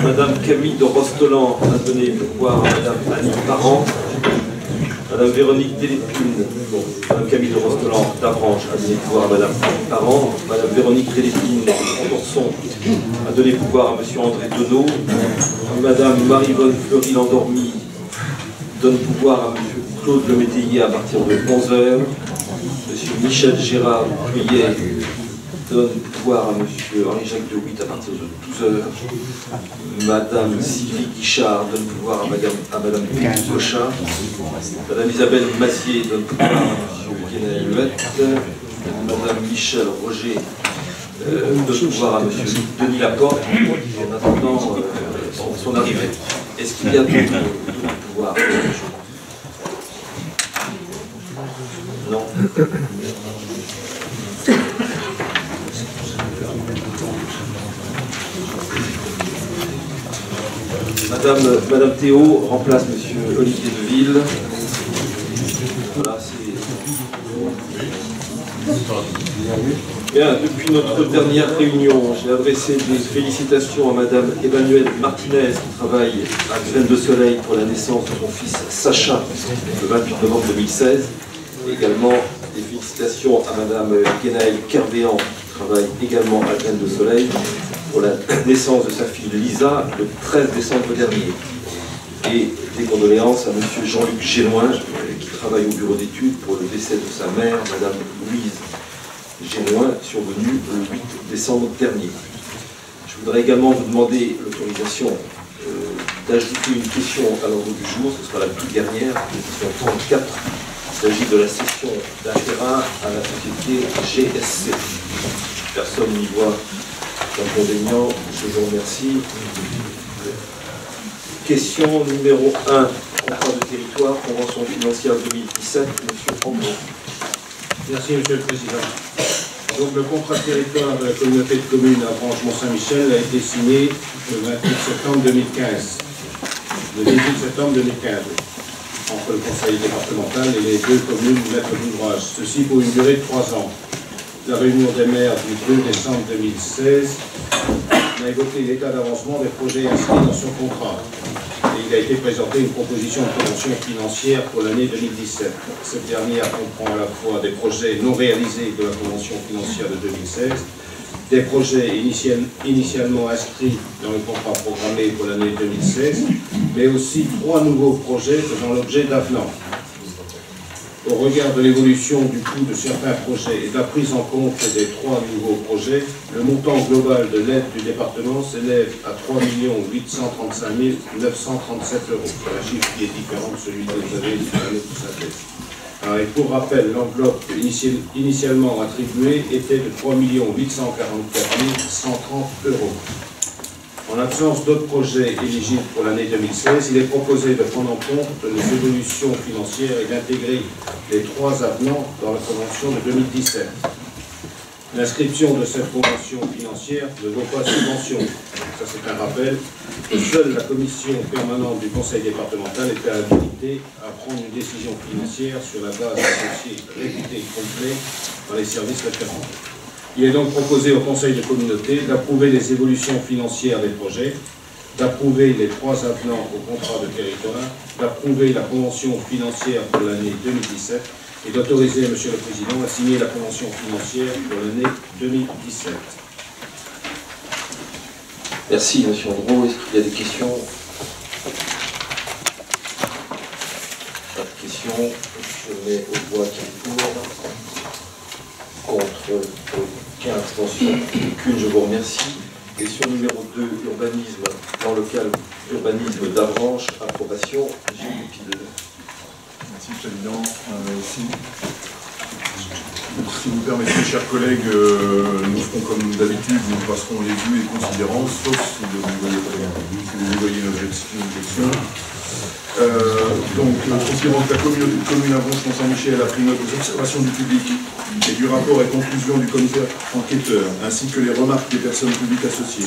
Madame Camille de Rostolan a donné pouvoir à Madame Annick Parent. Madame Véronique Delépine, Madame Camille de Rostolan d'Avranches a donné pouvoir à Madame Annick Parent. Madame Véronique Delépine d'Orson a donné pouvoir à Monsieur André Donneau. Madame Marie-Vonne Fleury-Landormy donne pouvoir à Monsieur Claude Lemétayer à partir de 11h. Monsieur Michel Gérard Puyet donne pouvoir à Monsieur Henri-Jacques de Witt à partir de 12h. Madame Sylvie Guichard donne pouvoir à Madame Cochin. Madame Isabelle Massier donne pouvoir à Monsieur Guénaël Huette. Madame Michel Roger donne pouvoir à Monsieur Denis Laporte en attendant son arrivée. Est-ce qu'il y a d'autres pouvoirs? Non. Madame Théo remplace Monsieur Olivier Deville. Voilà, c'est... Bien, depuis notre dernière réunion, j'ai adressé des félicitations à Madame Emmanuelle Martinez qui travaille à Graines de Soleil pour la naissance de son fils Sacha le 28 novembre 2016. Également des félicitations à Madame Guénaël Kervéan qui travaille également à Graines de Soleil pour la naissance de sa fille Lisa le 13 décembre dernier. Et des condoléances à Monsieur Jean-Luc Génoin qui travaille au bureau d'études pour le décès de sa mère, Madame Louise Génoin, survenue le 8 décembre dernier. Je voudrais également vous demander l'autorisation d'ajouter une question à l'ordre du jour, ce sera la toute dernière, la question 34. Il s'agit de la cession d'un terrain à la société GSC. Personne n'y voit d'inconvénient, je vous remercie. Question numéro 1, contrat de territoire, convention financière 2017, Monsieur Andrew. Merci Monsieur le Président. Donc le contrat de territoire de la communauté de communes à Branche-Mont-Saint-Michel a été signé le 28 septembre 2015. Le 18 septembre 2015, entre le conseil départemental et les deux communes maîtres d'ouvrage. Ceci pour une durée de 3 ans. La réunion des maires du 2 décembre 2016 a évoqué l'état d'avancement des projets inscrits dans son contrat. Et il a été présenté une proposition de convention financière pour l'année 2017. Cette dernière comprend à la fois des projets non réalisés de la convention financière de 2016, des projets initialement inscrits dans le contrat programmé pour l'année 2016, mais aussi 3 nouveaux projets faisant l'objet d'avenants. Au regard de l'évolution du coût de certains projets et de la prise en compte des 3 nouveaux projets, le montant global de l'aide du département s'élève à 3 835 937 €. C'est un chiffre qui est différent de celui que vous avez sur la note de synthèse. Et pour rappel, l'enveloppe initialement attribuée était de 3 844 130 €. En l'absence d'autres projets éligibles pour l'année 2016, il est proposé de prendre en compte les évolutions financières et d'intégrer les 3 avenants dans la convention de 2017. L'inscription de cette convention financière ne vaut pas subvention. Ça, c'est un rappel. Seule la commission permanente du conseil départemental est habilitée à prendre une décision financière sur la base d'un dossier réputé complet dans les services référents. Il est donc proposé au conseil de communauté d'approuver les évolutions financières des projets, d'approuver les 3 avenants au contrat de territoire, d'approuver la convention financière pour l'année 2017 et d'autoriser Monsieur le Président à signer la convention financière pour l'année 2017. Merci Monsieur Andrew. Est-ce qu'il y a des questions? Pas de questions. Je mets au voix qui est pour. Contre 15 abstentions, aucune, je vous remercie. Question numéro 2, urbanisme, plan local, urbanisme d'Avranches, approbation, Gilles Pidel. Merci Président. Si vous permettez, chers collègues, nous ferons comme d'habitude, nous passerons les vues et considérances, sauf si vous voyez une objection. Donc, considérant que la communauté de communes à Branche-Mont-Saint-Michel a pris note des observations du public et du rapport et conclusions du comité enquêteur, ainsi que les remarques des personnes publiques associées,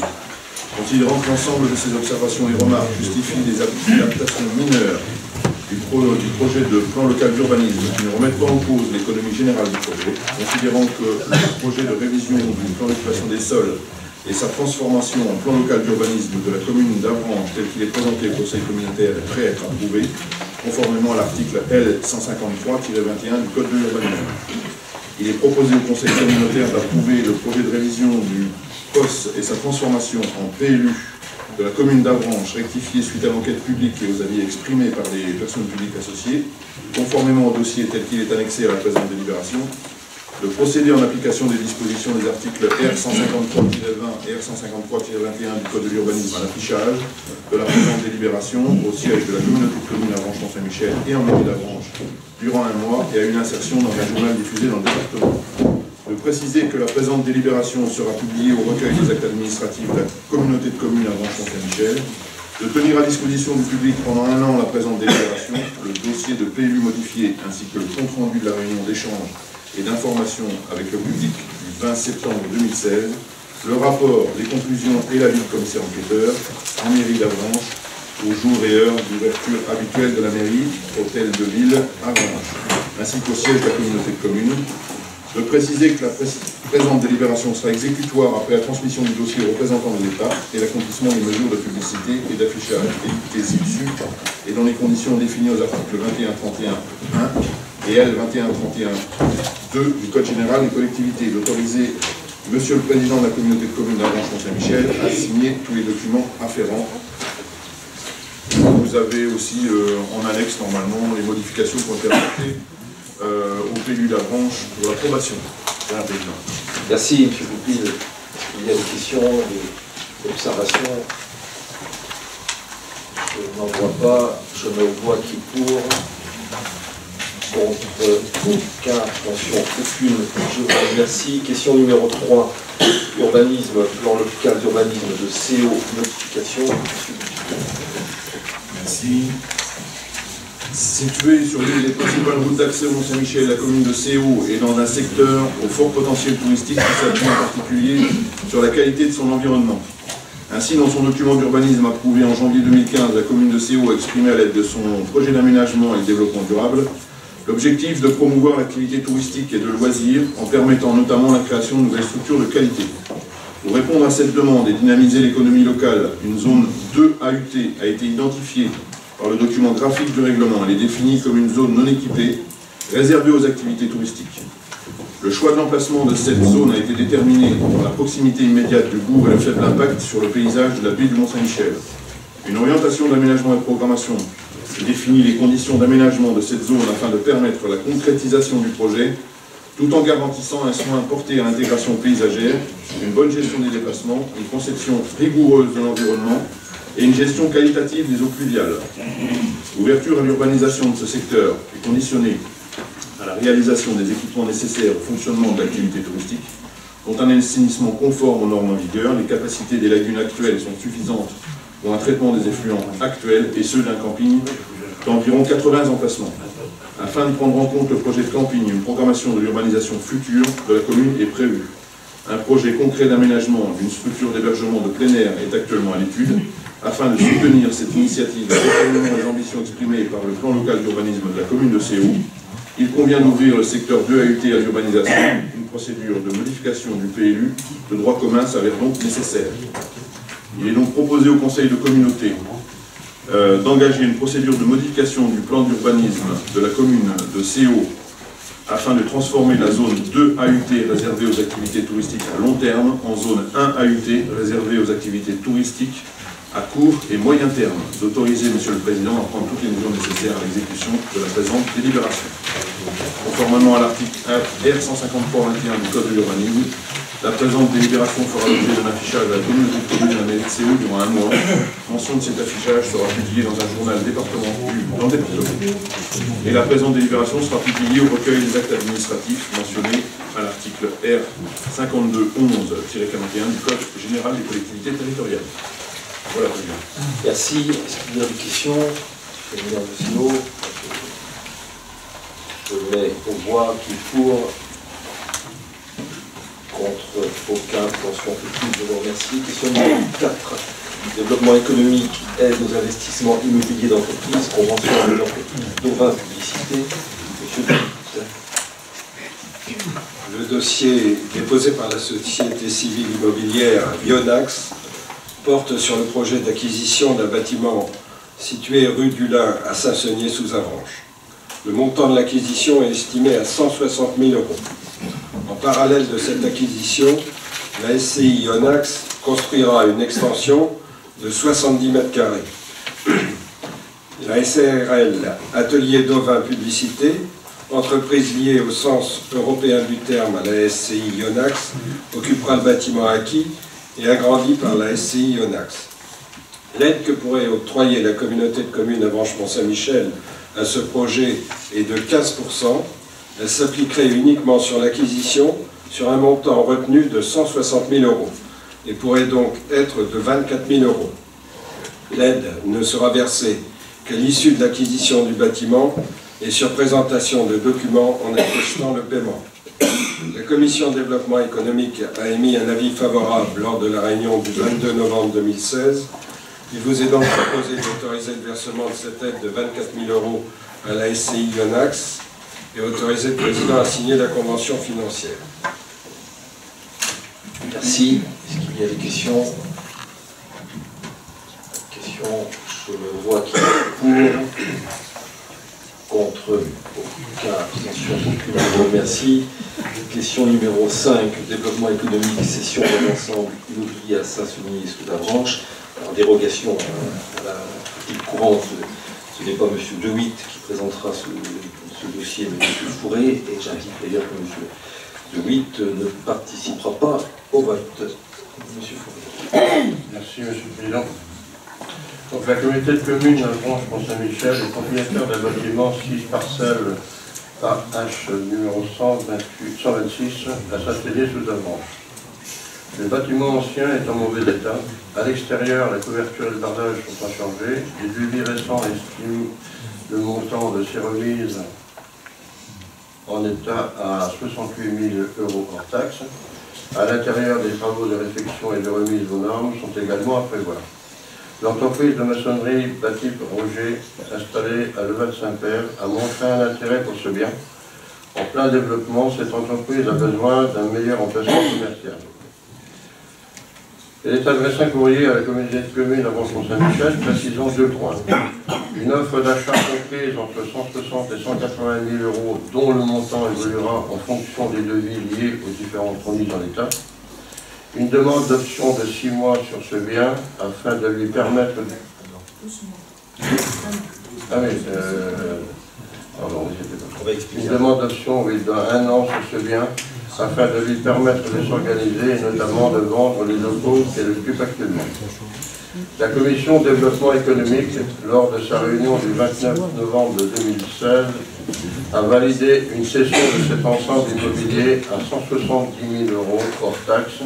considérant que l'ensemble de ces observations et remarques justifient des adaptations mineures du projet de plan local d'urbanisme qui ne remettent pas en cause l'économie générale du projet, considérant que le projet de révision du plan d'occupation des sols et sa transformation en plan local d'urbanisme de la commune d'Avranches tel qu'il est présenté au Conseil communautaire est prêt à être approuvé, conformément à l'article L. 153-21 du Code de l'urbanisme. Il est proposé au Conseil communautaire d'approuver le projet de révision du POS et sa transformation en PLU de la commune d'Avranches, rectifié suite à l'enquête publique et aux avis exprimés par les personnes publiques associées, conformément au dossier tel qu'il est annexé à la présente délibération, de procéder en application des dispositions des articles R. 153-20 et R. 153-21 du Code de l'urbanisme à l'affichage de la présente délibération au siège de la communauté de communes Avranches-Mont-Saint-Michel et en mairie d'Avranches durant un mois et à une insertion dans un journal diffusé dans le département. De préciser que la présente délibération sera publiée au recueil des actes administratifs de la communauté de communes Avranches-Mont-Saint-Michel, de tenir à disposition du public pendant un an la présente délibération, le dossier de PLU modifié ainsi que le compte-rendu de la réunion d'échange et d'information avec le public du 20 septembre 2016, le rapport, les conclusions et l'avis du commissaire enquêteur en mairie d'Avranches au jour et heure d'ouverture habituelle de la mairie, hôtel de ville Avranches, ainsi qu'au siège de la communauté de communes. De préciser que la présente délibération sera exécutoire après la transmission du dossier au représentant de l'État et l'accomplissement des mesures de publicité et d'affichage des issues et dans les conditions définies aux articles 21-31-1 et L. 21-31-2 du Code général des collectivités, d'autoriser Monsieur le Président de la communauté de communes d'Avranches-Mont-Saint-Michel à signer tous les documents afférents. Vous avez aussi en annexe normalement les modifications qui ont été apportées au PLU d'Avranches pour l'approbation. Merci, M. Goupil. Il y a des questions, des observations. Je n'en vois pas. Je me vois qui pour. Contre aucun, attention, aucune. Je vous remercie. Question numéro 3. Urbanisme, plan local d'urbanisme de CO, notification. Merci. Située sur l'une des principales routes d'accès au Mont-Saint-Michel, la commune de CO est dans un secteur au fort potentiel touristique qui s'appuie en particulier sur la qualité de son environnement. Ainsi, dans son document d'urbanisme approuvé en janvier 2015, la commune de CO a exprimé à l'aide de son projet d'aménagement et de développement durable l'objectif de promouvoir l'activité touristique et de loisirs en permettant notamment la création de nouvelles structures de qualité. Pour répondre à cette demande et dynamiser l'économie locale, une zone 2 AUT a été identifiée par le document graphique du règlement. Elle est définie comme une zone non équipée, réservée aux activités touristiques. Le choix de l'emplacement de cette zone a été déterminé par la proximité immédiate du bourg et le faible impact sur le paysage de la baie du Mont-Saint-Michel. Une orientation d'aménagement et de programmation définit les conditions d'aménagement de cette zone afin de permettre la concrétisation du projet, tout en garantissant un soin porté à l'intégration paysagère, une bonne gestion des déplacements, une conception rigoureuse de l'environnement et une gestion qualitative des eaux pluviales. L'ouverture à l'urbanisation de ce secteur est conditionnée à la réalisation des équipements nécessaires au fonctionnement de l'activité touristique, dont un assainissement conforme aux normes en vigueur. Les capacités des lagunes actuelles sont suffisantes pour un traitement des effluents actuels et ceux d'un camping d'environ 80 emplacements. Afin de prendre en compte le projet de camping, une programmation de l'urbanisation future de la commune est prévue. Un projet concret d'aménagement d'une structure d'hébergement de plein air est actuellement à l'étude. Afin de soutenir cette initiative et conformément les ambitions exprimées par le plan local d'urbanisme de la commune de CO, il convient d'ouvrir le secteur 2 AUT à l'urbanisation. Une procédure de modification du PLU de droit commun s'avère donc nécessaire. Il est donc proposé au Conseil de communauté d'engager une procédure de modification du plan d'urbanisme de la commune de CO afin de transformer la zone 2 AUT réservée aux activités touristiques à long terme en zone 1 AUT réservée aux activités touristiques à court et moyen terme, d'autoriser Monsieur le Président à prendre toutes les mesures nécessaires à l'exécution de la présente délibération. Conformément à l'article R. 153-21 du Code de l'urbanisme, la présente délibération fera l'objet d'un affichage à la communauté de communes à la mairie de CO durant un mois. Mention de cet affichage sera publiée dans un journal départemental dans le département. Et la présente délibération sera publiée au recueil des actes administratifs mentionnés à l'article R. 5211-41 du Code général des collectivités territoriales. Voilà, Président. Merci. Est-ce qu'il y a des questions? Je mets aux voix qui pour. Contre aucun, attention, aucune, je vous remercie. Question numéro 4. Développement économique, aide aux investissements immobiliers d'entreprise, convention avec l'entreprise d'Auvin Publicité. Monsieur le Le dossier déposé par la société civile immobilière Ionax porte sur le projet d'acquisition d'un bâtiment situé rue du Lin à Saint-Saunier-sous-Avranches. Le montant de l'acquisition est estimé à 160 000 €. En parallèle de cette acquisition, la SCI Ionax construira une extension de 70 mètres carrés. La SARL Atelier d'Auvin Publicité, entreprise liée au sens européen du terme à la SCI Ionax, occupera le bâtiment acquis et agrandi par la SCI Ionax. L'aide que pourrait octroyer la communauté de communes Avranches-Mont-Saint-Michel à ce projet est de 15%. Elle s'appliquerait uniquement sur l'acquisition sur un montant retenu de 160 000 € et pourrait donc être de 24 000 €. L'aide ne sera versée qu'à l'issue de l'acquisition du bâtiment et sur présentation de documents en attestant le paiement. La Commission développement économique a émis un avis favorable lors de la réunion du 22 novembre 2016. Il vous est donc proposé d'autoriser le versement de cette aide de 24 000 € à la SCI Ionax et autoriser le président à signer la convention financière. Merci. Est-ce qu'il y a des questions? Je me vois qui est pour, contre, aucun, abstention, aucune. Je vous remercie. Question numéro 5, développement économique, cession de l'ensemble immobilier à Saint-Saunier-sous-Avranches. En dérogation à la pratique courante, ce n'est pas M. De Witt qui présentera ce dossier, mais M. Fourré, et j'indique d'ailleurs que M. De Witt ne participera pas au vote. M. Fourré. Merci, M. le Président. Donc, la communauté de communes Avranches-Mont-Saint-Michel est propriétaire d'un bâtiment 6 parcelles AH numéro 126 à Saint-Saunier-sous-Avranches. Le bâtiment ancien est en mauvais état. À l'extérieur, la couverture et le bardage sont inchangés. Les devis récents estiment le montant de ces remises en état à 68 000 € hors taxe. À l'intérieur, des travaux de réfection et de remise aux normes sont également à prévoir. L'entreprise de maçonnerie Bâti Roger, installée à Leval-Saint-Père, a montré un intérêt pour ce bien. En plein développement, cette entreprise a besoin d'un meilleur emplacement commercial. Elle est adressée un courrier à la communauté de communes Avranches-Mont-Saint-Michel, précisant 2 points. Une offre d'achat comprise entre 160 et 180 000 €, dont le montant évoluera en fonction des devis liés aux différentes remises en état. Une demande d'option de 6 mois sur ce bien, afin de lui permettre de... Une demande d'option, oui, d'1 an sur ce bien, afin de lui permettre de s'organiser et notamment de vendre les locaux qu'elle occupe actuellement. La Commission développement économique, lors de sa réunion du 29 novembre 2016, a validé une cession de cet ensemble immobilier à 170 000 € hors taxe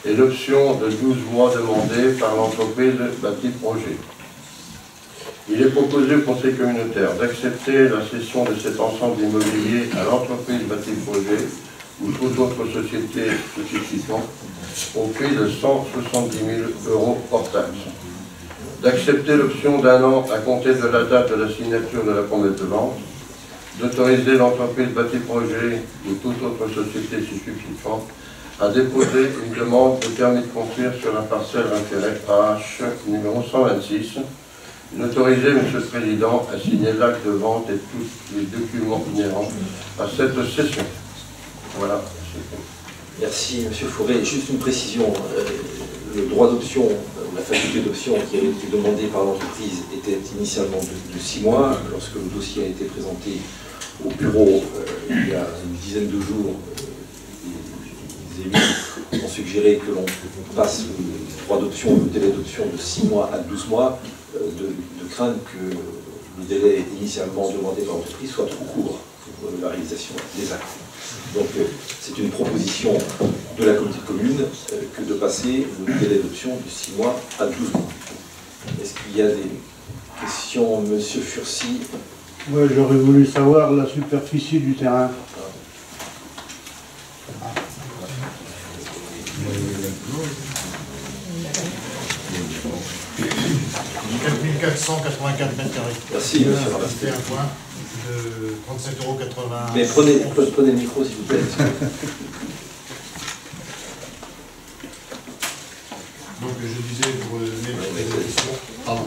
et l'option de 12 mois demandée par l'entreprise Bâti Projet. Il est proposé au Conseil communautaire d'accepter la cession de cet ensemble immobilier à l'entreprise Bâti Projet ou toute autre société souscription au prix de 170 000 € hors taxe. D'accepter l'option d'1 an à compter de la date de la signature de la promesse de vente, d'autoriser l'entreprise Bâti Projet ou toute autre société souscription à déposer une demande de permis de construire sur la parcelle référée AH numéro 126, d'autoriser M. le Président à signer l'acte de vente et tous les documents inhérents à cette cession. Voilà. Merci, M. Fourré. Juste une précision. Le droit d'option, la faculté d'option qui avait été demandée par l'entreprise était initialement de 6 mois. Lorsque le dossier a été présenté au bureau il y a une dizaine de jours, les élus ont suggéré que l'on passe le droit d'option, le délai d'option de 6 mois à 12 mois, de crainte que le délai initialement demandé par l'entreprise soit trop court pour la réalisation des actes. Donc c'est une proposition de la communauté de communes que de passer le délai d'option de 6 mois à 12 mois. Est-ce qu'il y a des questions, M. Furcy? Oui, j'aurais voulu savoir la superficie du terrain. 4 484 mètres carrés. Merci, M. C'était un point. 37,80 €. Mais prenez le micro s'il vous plaît. Donc je disais pour le question. Pardon.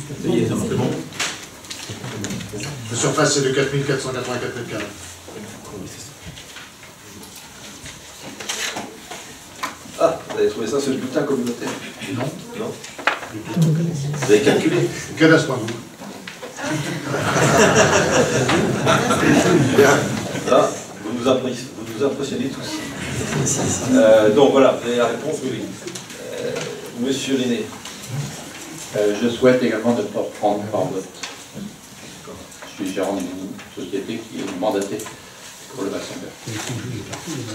C'est bon. La surface c'est de 4484 mètres carrés. Ah, vous avez trouvé ça sur le bulletin communautaire? Non. Non. Vous avez calculé? Cadastre.gouv. Là, vous nous impressionnez tous. Donc voilà, vous avez la réponse, oui. Monsieur Lenné. Je souhaite également ne pas prendre par vote. Je suis gérant d'une société qui est mandatée pour le bassin vert.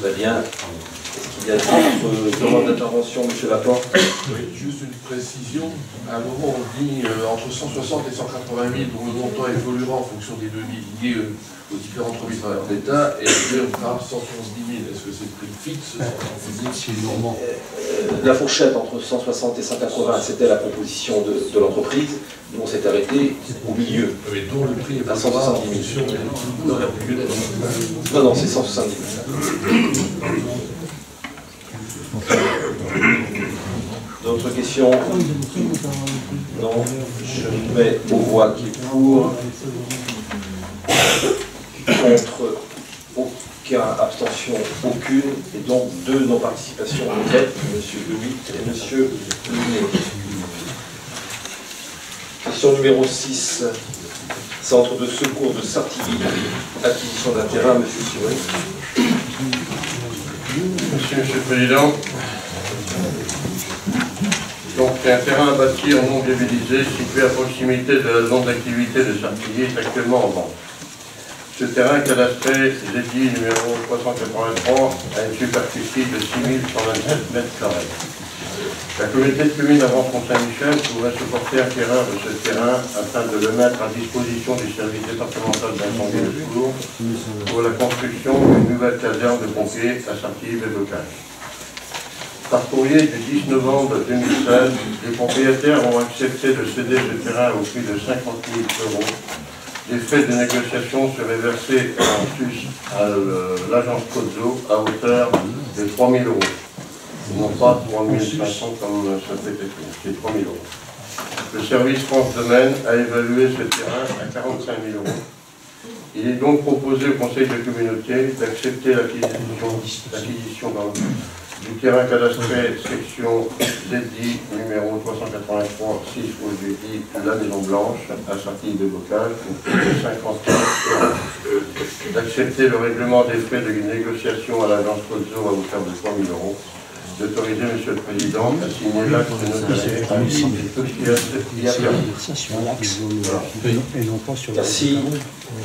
Très bien. Est-ce qu'il y a d'autres demandes d'intervention, monsieur Laporte? Oui, juste une précision. À un moment, on dit entre 160 et 180 000, dont le montant évoluera en fonction des devis liés aux différentes remises par l'État, et après on parle 170 000. Est-ce que c'est le prix fixe, 170 000? La fourchette entre 160 et 180, c'était la proposition de l'entreprise. Nous, on s'est arrêté au milieu. Mais dont le prix est à 170 000. Non, c'est 170 000. D'autres questions? Non. Je mets aux voix qui est pour. Contre. Aucun. Abstention. Aucune. Et donc 2 non-participations concrètes. Monsieur Louis et monsieur Lunet. Question numéro 6. Centre de secours de Sartigny. Acquisition d'un terrain, monsieur Thierry. Monsieur le Président, donc c'est un terrain à bâtir non dévalisé situé à proximité de la zone d'activité de Sartigny est actuellement en vente. Ce terrain cadastré ZI numéro 383 a une superficie de 6127 mètres carrés. La communauté de communes Avranches Mont-Saint-Michel pourrait se porter acquéreur de ce terrain afin de le mettre à disposition du service départemental d'incendie et de secours pour la construction d'une nouvelle caserne de pompiers à Sartigny-Bébocage. Par courrier du 10 novembre 2016, les propriétaires ont accepté de céder ce terrain au prix de 50 000 €. Les frais de négociation seraient versés en sus à l'agence Cozzo à hauteur de 3 000 €. Non pas 3 500 comme ça fait écrit, c'est 3 000 €. Le service France Domaine a évalué ce terrain à 45 000 €. Il est donc proposé au Conseil de communauté d'accepter l'acquisition du terrain cadastré section ZI numéro 383 6 au jeudi la Maison Blanche à Sartigny-Bébocage pour 50 000 €. D'accepter le règlement des frais de négociation à l'agence Cozzo à hauteur de 3 000 €. D'autoriser Monsieur le Président à signer l'acte de notation Merci.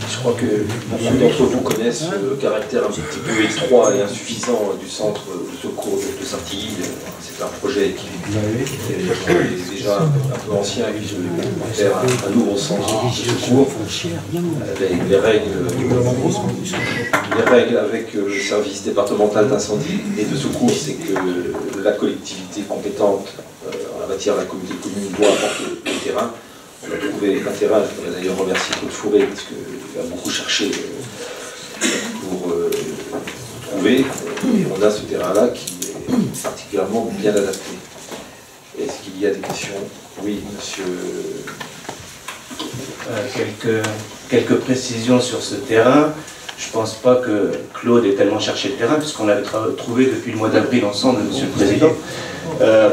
Je crois que beaucoup d'entre vous connaissent le caractère un petit peu étroit et insuffisant du centre de secours de Sartigny. C'est un projet qui est déjà un peu ancien et qui veut faire un nouveau centre de secours. Les règles avec le service départemental d'incendie et de secours, c'est que la collectivité compétente en la matière, la communauté de communes, doit apporter le terrain. On a trouvé un terrain, je voudrais d'ailleurs remercier Claude Fourré parce qu'il a beaucoup cherché pour trouver. Et on a ce terrain-là qui est particulièrement bien adapté. Est-ce qu'il y a des questions? Oui, monsieur. Quelques précisions sur ce terrain. Je ne pense pas que Claude ait tellement cherché le terrain, puisqu'on l'avait trouvé depuis le mois d'avril ensemble, Monsieur le Président.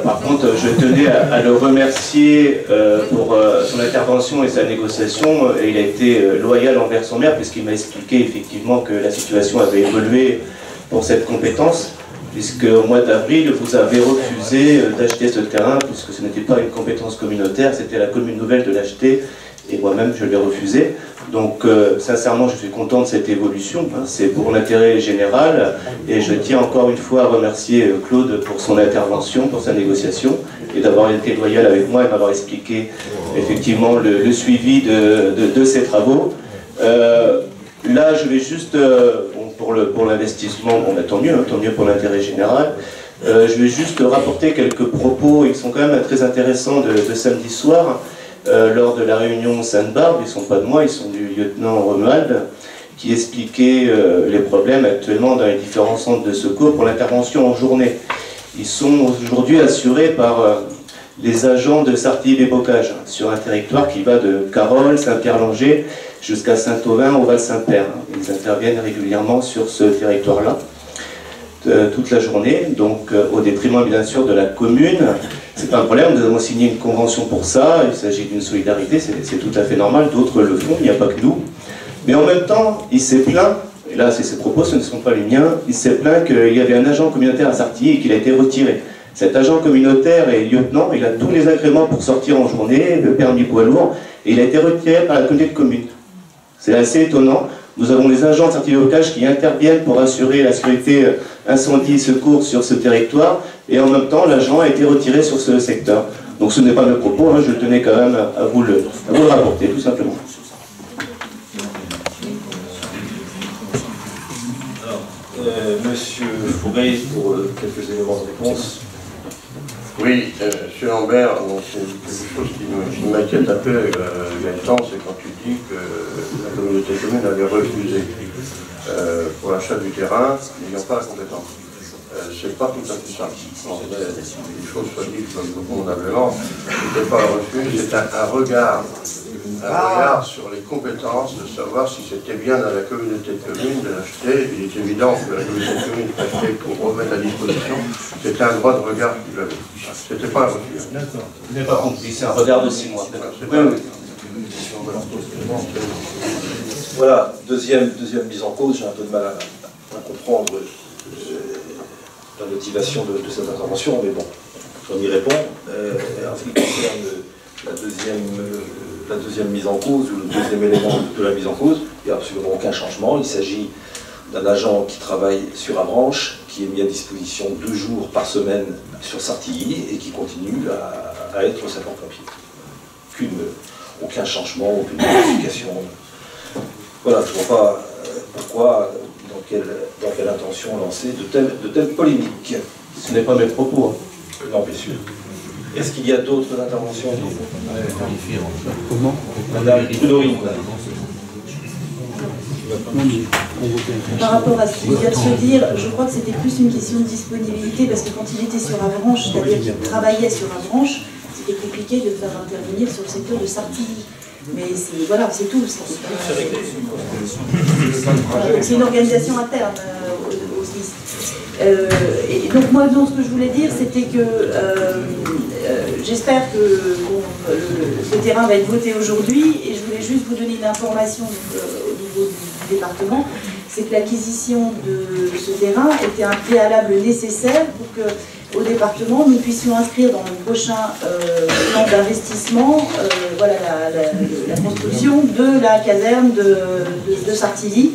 Par contre, je tenais à le remercier pour son intervention et sa négociation. Et il a été loyal envers son maire, puisqu'il m'a expliqué effectivement que la situation avait évolué pour cette compétence, puisque au mois d'avril, vous avez refusé d'acheter ce terrain, puisque ce n'était pas une compétence communautaire, c'était la commune nouvelle de l'acheter. Et moi-même, je l'ai refusé. Donc, sincèrement, je suis content de cette évolution. Hein. C'est pour l'intérêt général. Et je tiens encore une fois à remercier Claude pour son intervention, pour sa négociation, et d'avoir été loyal avec moi et m'avoir expliqué effectivement le suivi de ces travaux. Là, je vais juste, pour l'investissement, bon, bah, tant mieux pour l'intérêt général. Je vais juste rapporter quelques propos qui sont quand même très intéressants de samedi soir. lors de la réunion Sainte-Barbe. Ils ne sont pas de moi, ils sont du lieutenant Romuald, qui expliquait les problèmes actuellement dans les différents centres de secours pour l'intervention en journée. Ils sont aujourd'hui assurés par les agents de Sartilly-les-Bocages, sur un territoire qui va de Carolles, Saint-Pierre-Langer, jusqu'à Saint-Auvin, au Val-Saint-Père. Ils interviennent régulièrement sur ce territoire-là, toute la journée, donc au détriment bien sûr de la commune. C'est pas un problème, nous avons signé une convention pour ça, il s'agit d'une solidarité, c'est tout à fait normal, d'autres le font, il n'y a pas que nous. Mais en même temps, il s'est plaint, et là c'est ses propos, ce ne sont pas les miens, il s'est plaint qu'il y avait un agent communautaire à Sartilly et qu'il a été retiré. Cet agent communautaire et lieutenant, il a tous les agréments pour sortir en journée, le permis poids lourd, et il a été retiré par la communauté de communes. C'est assez étonnant. Nous avons les agents de Sartilly-les-Bocages qui interviennent pour assurer la sécurité incendie et secours sur ce territoire, et en même temps, l'agent a été retiré sur ce secteur. Donc ce n'est pas mes propos, hein, je tenais quand même à vous le rapporter, tout simplement. Monsieur Fourré, pour quelques éléments de réponse. Oui, M. Lambert, c'est quelque chose qui m'inquiète un peu, Gaëtan, c'est quand tu dis que la communauté commune avait refusé pour l'achat du terrain, n'ayant pas la compétence. C'est pas tout à fait ça. Les choses soient dites convenablement, c'était pas un refus, c'est un regard sur les compétences, de savoir si c'était bien dans la communauté de communes de l'acheter. Il est évident que la communauté de communes achetait pour remettre à disposition, c'était un droit de regard qu'il avait. C'était pas un refus. D'accord. Vous n'avez pas compris, c'est un regard de 6 mois. Voilà, deuxième mise en cause, j'ai un peu de mal à comprendre la motivation de cette intervention, mais bon, j'en y réponds. En ce qui concerne la deuxième mise en cause, ou le deuxième élément de la mise en cause, il n'y a absolument aucun changement. Il s'agit d'un agent qui travaille sur Avranches, qui est mis à disposition 2 jours par semaine sur Sartilly et qui continue à être sapeur-pompier. Aucun changement, aucune modification. Voilà, je ne vois pas pourquoi, dans quelle intention lancer de telles polémiques. Ce n'est pas mes propos. Non, bien sûr. Est-ce qu'il y a d'autres interventions? Comment? Madame Dorine. Par rapport à ce qu'il vient de se dire, je crois que c'était plus une question de disponibilité, parce que quand il était sur Avranches, c'est-à-dire qu'il travaillait sur Avranches, c'était compliqué de faire intervenir sur le secteur de Sartilly. Mais voilà, c'est tout. C'est une organisation interne au SMIS. Et donc moi, ce que je voulais dire, c'était que j'espère que ce terrain va être voté aujourd'hui, et je voulais juste vous donner une information au niveau du département, c'est que l'acquisition de ce terrain était un préalable nécessaire pour que au département, nous puissions inscrire dans le prochain plan d'investissement voilà, la construction de la caserne de Sartilly.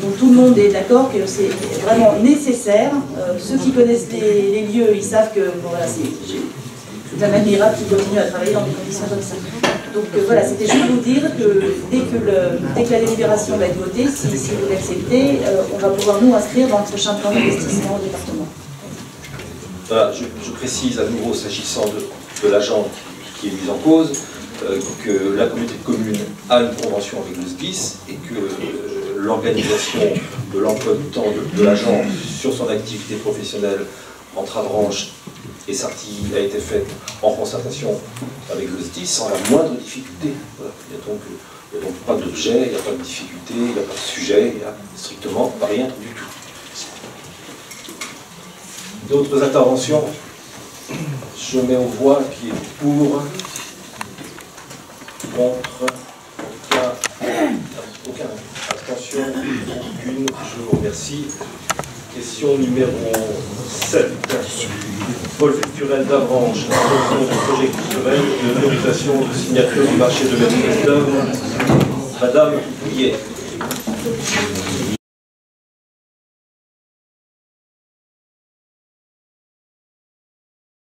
Donc tout le monde est d'accord que c'est vraiment nécessaire. Ceux qui connaissent les lieux, ils savent que bon, voilà, c'est un admirable qui continue à travailler dans des conditions comme ça. Donc voilà, c'était juste vous dire que dès que la délibération va être votée, si vous l'acceptez, on va pouvoir nous inscrire dans le prochain plan d'investissement au département. Voilà, je précise à nouveau, s'agissant de l'agent qui est mis en cause, que la communauté de communes a une convention avec le SDIS et que l'organisation de l'emploi du temps de l'agent sur son activité professionnelle entre Avranches et Sartilly a été faite en concertation avec le SDIS sans la moindre difficulté. Voilà. Il n'y a donc pas d'objet, il n'y a pas de difficulté, il n'y a pas de sujet, il n'y a strictement rien du tout. D'autres interventions? Je mets aux voix qui est pour, contre, aucun, abstention, aucune, je vous remercie. Question numéro 7. Pôle culturel d'Avranches, l'introduction du projet culturel de l'autorisation de signature du marché de maîtrise d'œuvre. Madame Bouillet.